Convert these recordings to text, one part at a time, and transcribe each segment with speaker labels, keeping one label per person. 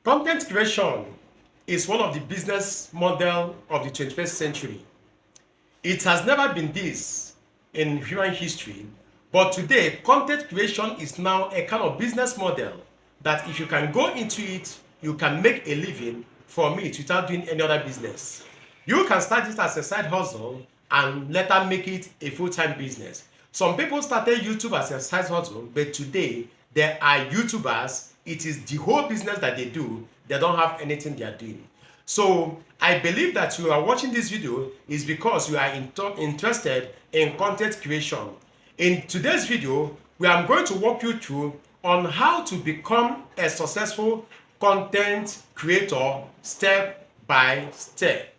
Speaker 1: Content creation is one of the business model of the 21st century. It has never been this in human history, but today content creation is now a kind of business model that if you can go into it, you can make a living from it without doing any other business. You can start it as a side hustle and later make it a full-time business. Some people started YouTube as a side hustle, but today there are YouTubers. It is the whole business that they do. They don't have anything they are doing. So I believe that you are watching this video is because you are interested in content creation. In today's video, we are going to walk you through on how to become a successful content creator step by step.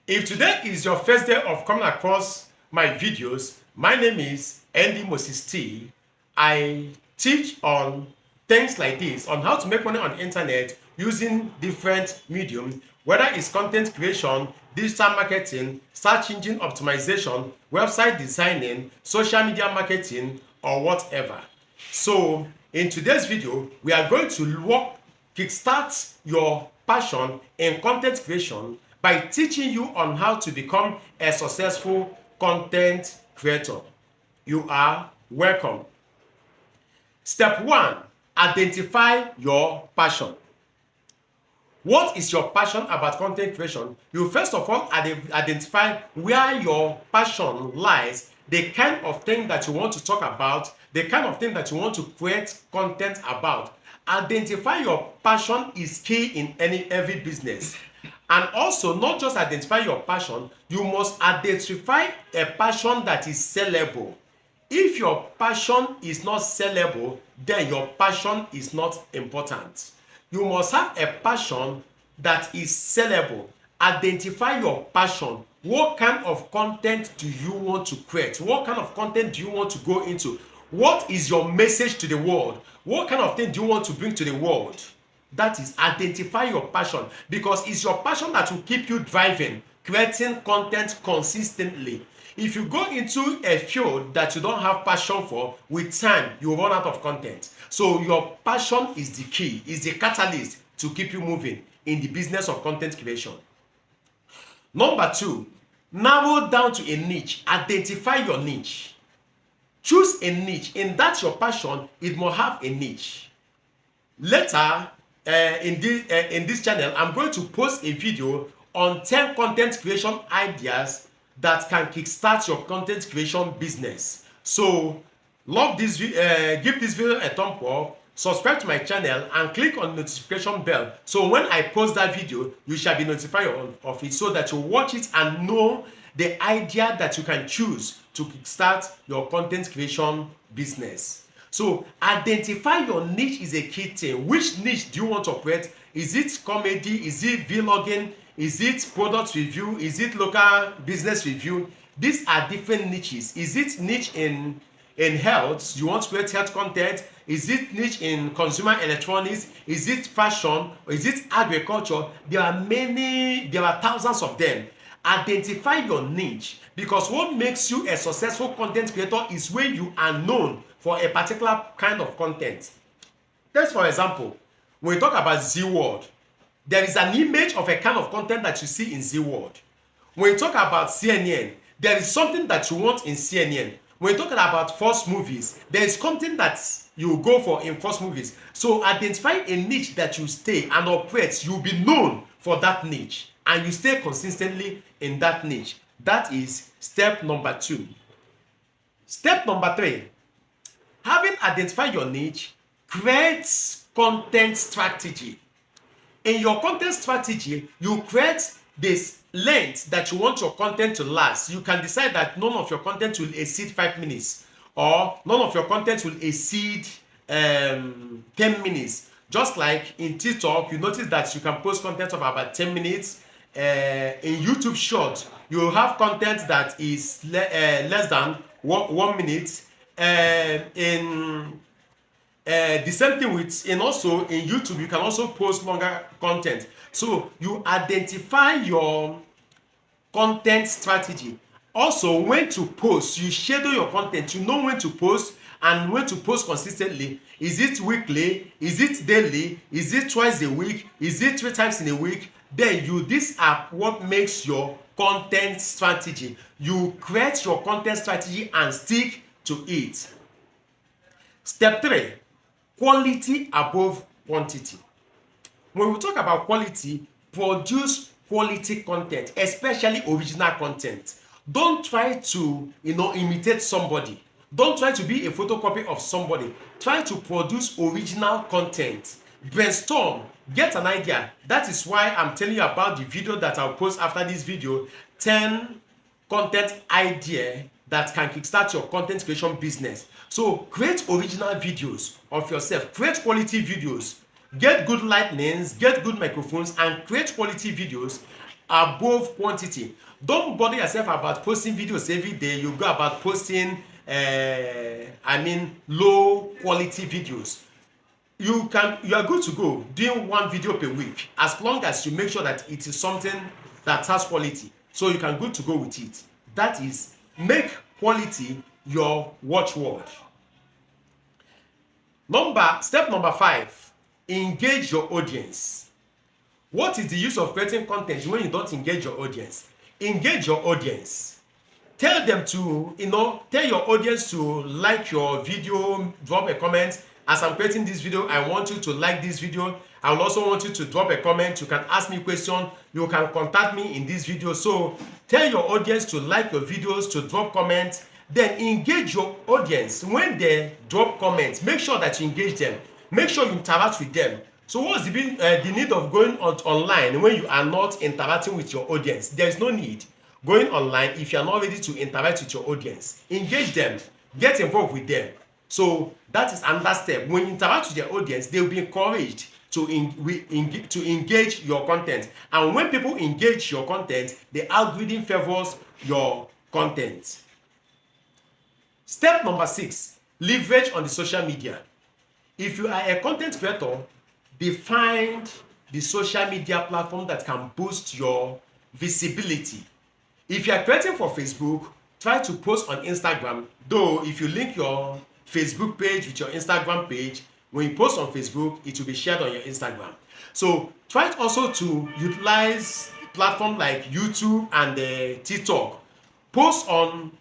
Speaker 1: If today is your first day of coming across my videos, my name is Andy Moses T. I teach on things like this, on how to make money on the internet using different mediums, whether it's content creation, digital marketing, search engine optimization, website designing, social media marketing, or whatever. So in today's video, we are going to kickstart your passion in content creation by teaching you on how to become a successful content creator. You are welcome. Step 1, identify your passion. What is your passion about content creation? You first of all identify where your passion lies, the kind of thing that you want to talk about, the kind of thing that you want to create content about. Identify your passion is key in every business. And also, not just identify your passion, you must identify a passion that is sellable. If your passion is not sellable, then your passion is not important. You must have a passion that is sellable. Identify your passion. What kind of content do you want to create? What kind of content do you want to go into? What is your message to the world? What kind of thing do you want to bring to the world? That is, identify your passion, because it's your passion that will keep you driving, creating content consistently. If you go into a field that you don't have passion for, with time, you will run out of content. So your passion is the key, is the catalyst to keep you moving in the business of content creation. Number 2, narrow down to a niche. Identify your niche. Choose a niche. In that your passion, it must have a niche. Later, in this channel, I'm going to post a video on 10 content creation ideas that can kickstart your content creation business. So love this give this video a thumb up, subscribe to my channel, and click on the notification bell, so when I post that video you shall be notified of it, so that you watch it and know the idea that you can choose to kickstart your content creation business. So identify your niche is a key thing. Which niche do you want to operate? Is it comedy? Is it vlogging? Is it product review? Is it local business review? These are different niches. Is it niche in health? You want to create health content? Is it niche in consumer electronics? Is it fashion? Or is it agriculture? There are thousands of them. Identify your niche, because what makes you a successful content creator is when you are known for a particular kind of content. Take for example, when we talk about Z World, there is an image of a kind of content that you see in Z World. When you talk about CNN, there is something that you want in CNN. When you talk about Fox movies, there is content that you go for in Fox movies. So identify a niche that you stay and operate. You'll be known for that niche, and you stay consistently in that niche. That is step number 2. Step number 3, having identified your niche, create content strategy. In your content strategy, you create this length that you want your content to last. You can decide that none of your content will exceed 5 minutes, or none of your content will exceed 10 minutes. Just like in TikTok, you notice that you can post content of about 10 minutes. In YouTube Short, you have content that is less than 1 minute. The same thing with, also in YouTube, you can also post longer content. So you identify your content strategy. Also, when to post, you schedule your content. You know when to post and when to post consistently. Is it weekly? Is it daily? Is it twice a week? Is it 3 times in a week? Then these are what makes your content strategy. You create your content strategy and stick to it. Step 3, quality above quantity. When we talk about quality, produce quality content, especially original content. Don't try to imitate somebody. Don't try to be a photocopy of somebody. Try to produce original content. Brainstorm, get an idea. That is why I'm telling you about the video that I'll post after this video. 10 content idea that can kickstart your content creation business. So create original videos of yourself. Create quality videos. Get good lightnings, get good microphones, and create quality videos above quantity. Don't bother yourself about posting videos every day. You go about posting low quality videos. You are good to go doing 1 video per week, as long as you make sure that it is something that has quality. So you can good to go with it. That is, make quality your watchword. Step number 5, engage your audience. What is the use of creating content when you don't engage your audience? Engage your audience. Tell them to, tell your audience to like your video, drop a comment. As I'm creating this video, I want you to like this video. I will also want you to drop a comment. You can ask me a question. You can contact me in this video. So tell your audience to like your videos, to drop comments. Then engage your audience. When they drop comments, make sure that you engage them. Make sure you interact with them. So what's the need of going online when you are not interacting with your audience? There is no need going online if you are not ready to interact with your audience. Engage them. Get involved with them. So that is another step. When you interact with your audience, they will be encouraged to engage your content. And when people engage your content, the algorithm favors your content. Step number 6, leverage on the social media. If you are a content creator, define the social media platform that can boost your visibility. If you are creating for Facebook, try to post on Instagram. Though if you link your Facebook page with your Instagram page, when you post on Facebook, it will be shared on your Instagram. So try also to utilize platforms like YouTube and TikTok. Post on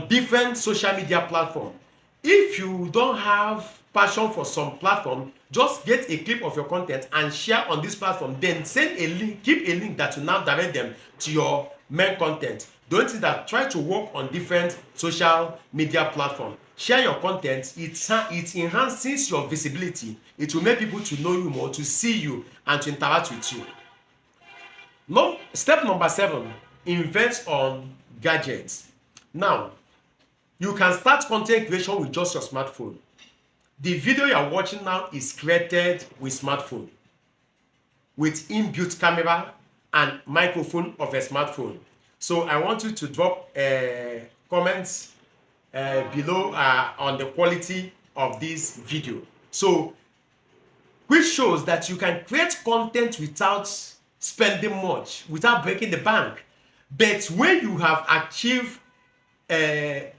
Speaker 1: different social media platforms. If you don't have passion for some platform, just get a clip of your content and share on this platform. Then send a link, keep a link that will now direct them to your main content. Don't think that, try to work on different social media platforms. Share your content. It enhances your visibility. It will make people to know you more, to see you, and to interact with you. Step number 7, invest on gadgets. Now, you can start content creation with just your smartphone. The video you are watching now is created with smartphone, with inbuilt camera and microphone of a smartphone. So I want you to drop comments below on the quality of this video. So, which shows that you can create content without spending much, without breaking the bank. But when you have achieved a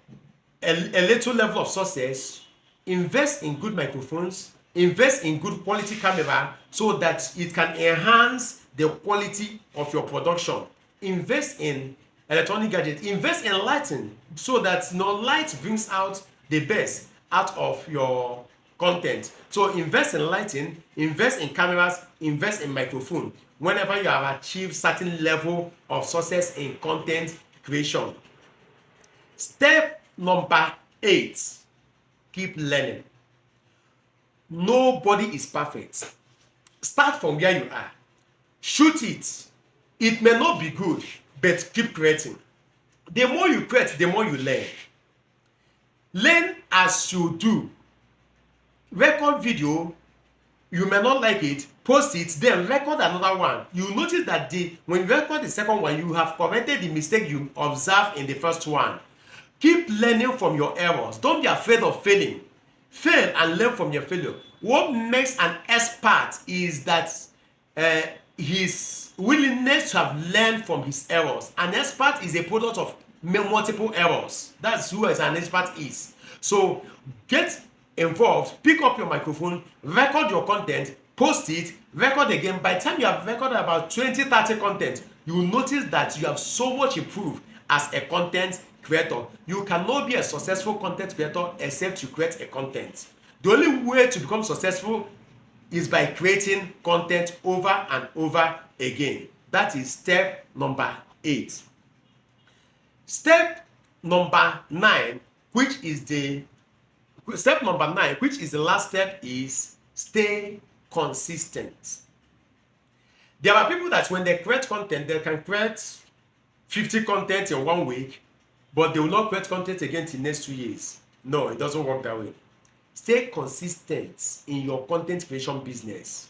Speaker 1: little level of success, invest in good microphones, invest in good quality camera so that it can enhance the quality of your production. Invest in electronic gadgets, invest in lighting so that light brings out the best out of your content. So invest in lighting, invest in cameras, invest in microphone whenever you have achieved certain level of success in content creation. Step number 8, keep learning. Nobody is perfect. Start from where you are. Shoot it. It may not be good, but keep creating. The more you create, the more you learn. Learn as you do. Record video, you may not like it, post it, then record another one. You notice that when you record the second one, you have corrected the mistake you observed in the first one. Keep learning from your errors. Don't be afraid of failing. Fail and learn from your failure. What makes an expert is that his willingness to have learned from his errors. An expert is a product of multiple errors. That's who an expert is. So get involved, pick up your microphone, record your content, post it, record again. By the time you have recorded about 20-30 content, you will notice that you have so much improved as a content creator. You cannot be a successful content creator except you create a content. The only way to become successful is by creating content over and over again. That is step number 8. Step number 9, which is the last step, is stay consistent. There are people that when they create content, they can create 50 content in 1 week, but they will not create content again till next 2 years. No, it doesn't work that way. Stay consistent in your content creation business.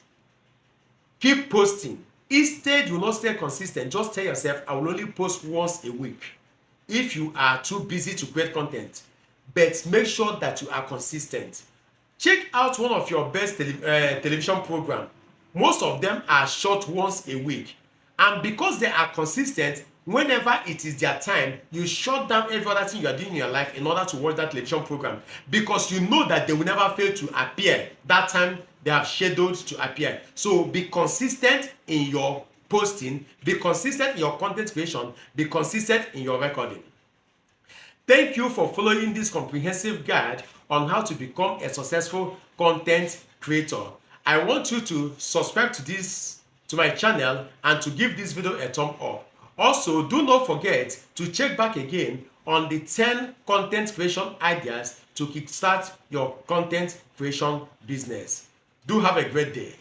Speaker 1: Keep posting. Instead, you will not stay consistent. Just tell yourself, I will only post once a week. If you are too busy to create content, but make sure that you are consistent. Check out one of your best television programs. Most of them are shot once a week, and because they are consistent, whenever it is their time, you shut down every other thing you are doing in your life in order to watch that television program, because you know that they will never fail to appear that time they have scheduled to appear. So be consistent in your posting, be consistent in your content creation, be consistent in your recording. Thank you for following this comprehensive guide on how to become a successful content creator. I want you to subscribe to my channel and to give this video a thumb up. Also, do not forget to check back again on the 10 content creation ideas to kickstart your content creation business. Do have a great day.